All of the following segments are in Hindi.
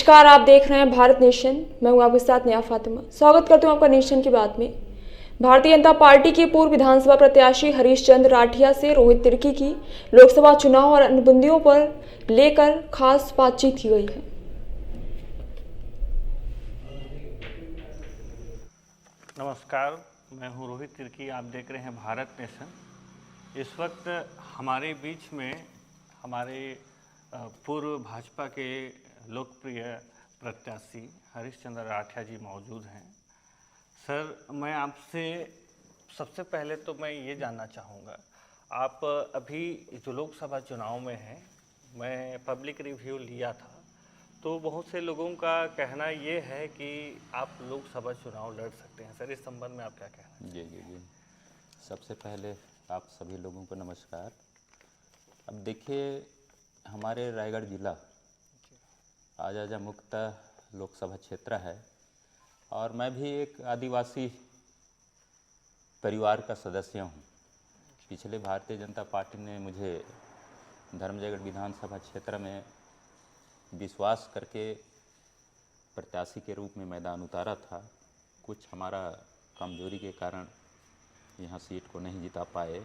नमस्कार, आप देख रहे हैं भारत नेशन। मैं हूं आपके साथ नया फातिमा। स्वागत करती हूं आपका नेशन की बात में। भारतीय जनता पार्टी के पूर्व विधानसभा प्रत्याशी हरीश चंद्र राठिया से रोहित तिर्की की लोकसभा चुनाव और अन्य मुद्दों पर लेकर खास बातचीत की गई है। नमस्कार, मैं हूं रोहित तिर्की। आप देख रहे हैं भारत नेशन। इस वक्त हमारे बीच में हमारे पूर्व भाजपा के लोकप्रिय प्रत्याशी हरीश चंद्र राठिया जी मौजूद हैं। सर, मैं आपसे सबसे पहले तो मैं ये जानना चाहूँगा, आप अभी जो लोकसभा चुनाव में हैं, मैं पब्लिक रिव्यू लिया था तो बहुत से लोगों का कहना ये है कि आप लोकसभा चुनाव लड़ सकते हैं। सर, इस संबंध में आप क्या कहना हैं? जी। सबसे पहले आप सभी लोगों को नमस्कार। अब देखिए, हमारे रायगढ़ जिला आजाजा मुक्त लोकसभा क्षेत्र है और मैं भी एक आदिवासी परिवार का सदस्य हूँ। पिछले भारतीय जनता पार्टी ने मुझे धर्मजयगढ़ विधानसभा क्षेत्र में विश्वास करके प्रत्याशी के रूप में मैदान उतारा था। कुछ हमारा कमजोरी के कारण यहाँ सीट को नहीं जिता पाए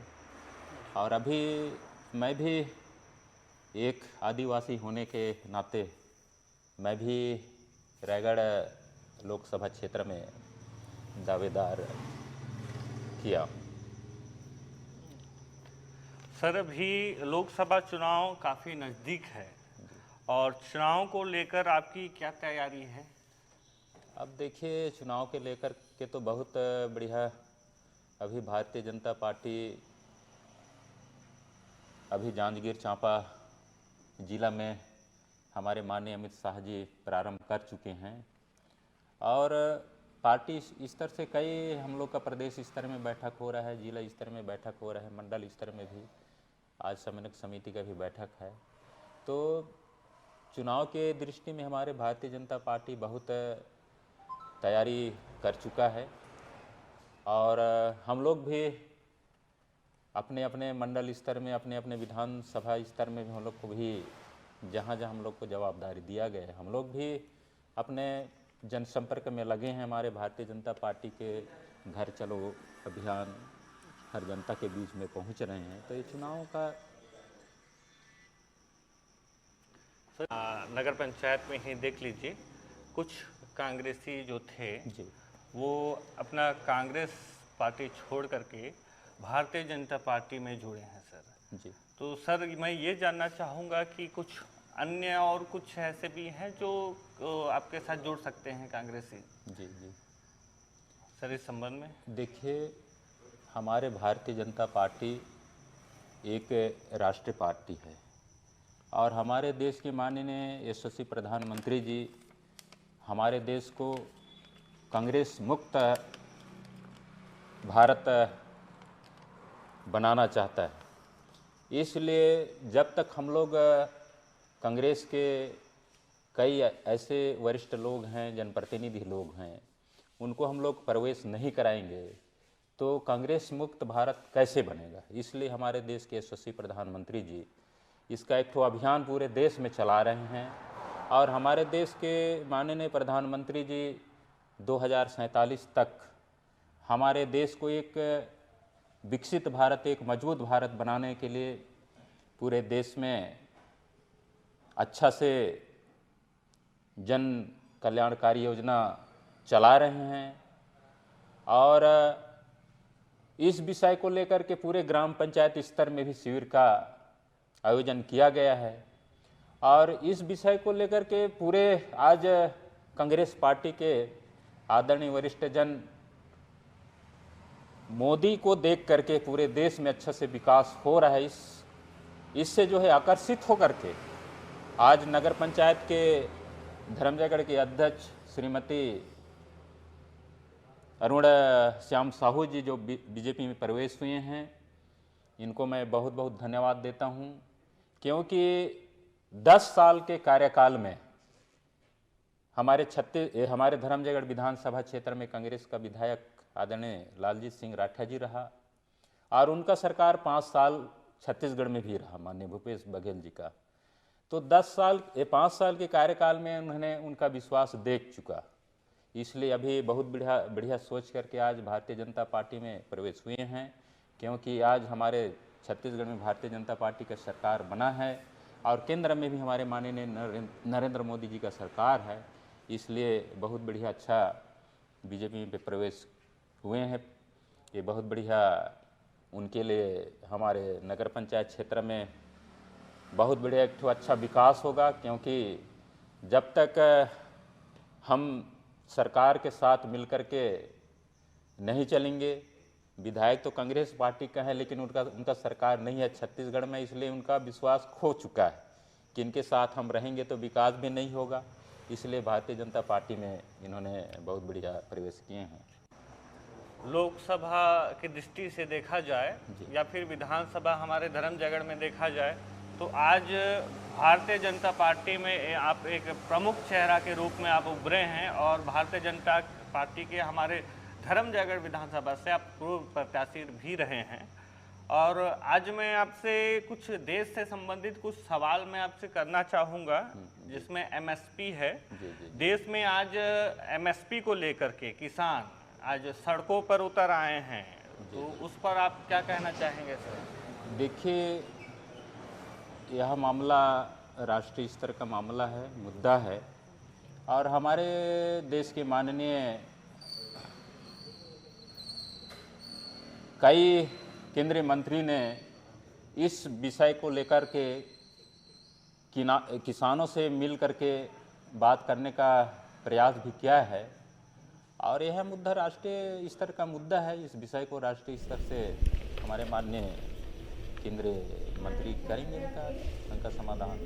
और अभी मैं भी एक आदिवासी होने के नाते मैं भी रायगढ़ लोकसभा क्षेत्र में दावेदार किया। सर, अभी लोकसभा चुनाव काफ़ी नज़दीक है और चुनाव को लेकर आपकी क्या तैयारी है? अब देखिए, चुनाव के लेकर के तो बहुत बढ़िया अभी भारतीय जनता पार्टी अभी जांजगीर चांपा जिला में हमारे माननीय अमित शाह जी प्रारंभ कर चुके हैं और पार्टी स्तर से कई हम लोग का प्रदेश स्तर में बैठक हो रहा है, जिला स्तर में बैठक हो रहा है, मंडल स्तर में भी आज समन्वय समिति का भी बैठक है। तो चुनाव के दृष्टि में हमारे भारतीय जनता पार्टी बहुत तैयारी कर चुका है और हम लोग भी अपने अपने मंडल स्तर में, अपने अपने विधानसभा स्तर में भी हम लोग को भी जहाँ जहाँ हम लोग को जवाबदारी दिया गया है, हम लोग भी अपने जनसंपर्क में लगे हैं। हमारे भारतीय जनता पार्टी के घर चलो अभियान हर जनता के बीच में पहुँच रहे हैं। तो ये चुनाव का नगर पंचायत में ही देख लीजिए, कुछ कांग्रेसी जो थे जी वो अपना कांग्रेस पार्टी छोड़ करके भारतीय जनता पार्टी में जुड़े हैं सर। जी तो सर, मैं ये जानना चाहूँगा कि कुछ अन्य और कुछ ऐसे भी हैं जो आपके साथ जुड़ सकते हैं कांग्रेसी? जी सर, इस संबंध में देखिए, हमारे भारतीय जनता पार्टी एक राष्ट्रीय पार्टी है और हमारे देश के माननीय यशस्वी प्रधानमंत्री जी हमारे देश को कांग्रेस मुक्त भारत बनाना चाहता है। इसलिए जब तक हम लोग कांग्रेस के कई ऐसे वरिष्ठ लोग हैं, जनप्रतिनिधि लोग हैं, उनको हम लोग प्रवेश नहीं कराएंगे तो कांग्रेस मुक्त भारत कैसे बनेगा। इसलिए हमारे देश के यशस्वी प्रधानमंत्री जी इसका एक ठो अभियान पूरे देश में चला रहे हैं और हमारे देश के माननीय प्रधानमंत्री जी 2047 तक हमारे देश को एक विकसित भारत, एक मजबूत भारत बनाने के लिए पूरे देश में अच्छा से जन कल्याणकारी योजना चला रहे हैं और इस विषय को लेकर के पूरे ग्राम पंचायत स्तर में भी शिविर का आयोजन किया गया है और इस विषय को लेकर के पूरे आज कांग्रेस पार्टी के आदरणीय वरिष्ठ जन मोदी को देख करके पूरे देश में अच्छा से विकास हो रहा है। इससे जो है आकर्षित होकर के आज नगर पंचायत के धर्मजयगढ़ के अध्यक्ष श्रीमती अरुण श्याम साहू जी जो बीजेपी में प्रवेश हुए हैं, इनको मैं बहुत बहुत धन्यवाद देता हूं क्योंकि 10 साल के कार्यकाल में हमारे धर्मजयगढ़ विधानसभा क्षेत्र में कांग्रेस का विधायक आदरणीय लालजीत सिंह राठिया जी रहा और उनका सरकार 5 साल छत्तीसगढ़ में भी रहा, माननीय भूपेश बघेल जी का। तो 5 साल के कार्यकाल में उन्होंने उनका विश्वास देख चुका, इसलिए अभी बहुत बढ़िया सोच करके आज भारतीय जनता पार्टी में प्रवेश हुए हैं। क्योंकि आज हमारे छत्तीसगढ़ में भारतीय जनता पार्टी का सरकार बना है और केंद्र में भी हमारे माननीय नरेंद्र मोदी जी का सरकार है, इसलिए बहुत बढ़िया अच्छा बीजेपी में प्रवेश हुए हैं। ये बहुत बढ़िया उनके लिए हमारे नगर पंचायत क्षेत्र में बहुत बढ़िया एक ठो अच्छा विकास होगा। क्योंकि जब तक हम सरकार के साथ मिलकर के नहीं चलेंगे, विधायक तो कांग्रेस पार्टी का है लेकिन उनका सरकार नहीं है छत्तीसगढ़ में, इसलिए उनका विश्वास खो चुका है कि इनके साथ हम रहेंगे तो विकास भी नहीं होगा। इसलिए भारतीय जनता पार्टी में इन्होंने बहुत बढ़िया प्रवेश किए हैं। लोकसभा की दृष्टि से देखा जाए या फिर विधानसभा हमारे धर्मजयगढ़ में देखा जाए तो आज भारतीय जनता पार्टी में आप एक प्रमुख चेहरा के रूप में आप उभरे हैं और भारतीय जनता पार्टी के हमारे धर्मजयगढ़ विधानसभा से आप पूर्व प्रत्याशी भी रहे हैं। और आज मैं आपसे कुछ देश से संबंधित कुछ सवाल मैं आपसे करना चाहूँगा, जिसमें एमएसपी है। देश में आज एमएसपी को लेकर के किसान आज सड़कों पर उतर आए हैं, तो उस पर आप क्या कहना चाहेंगे सर? देखिए, यह मामला राष्ट्रीय स्तर का मामला है, मुद्दा है और हमारे देश के माननीय कई केंद्रीय मंत्री ने इस विषय को लेकर के किसानों से मिल करके बात करने का प्रयास भी किया है और यह मुद्दा राष्ट्रीय स्तर का मुद्दा है। इस विषय को राष्ट्रीय स्तर से हमारे माननीय केंद्रीय मंत्री करेंगे इनका समाधान।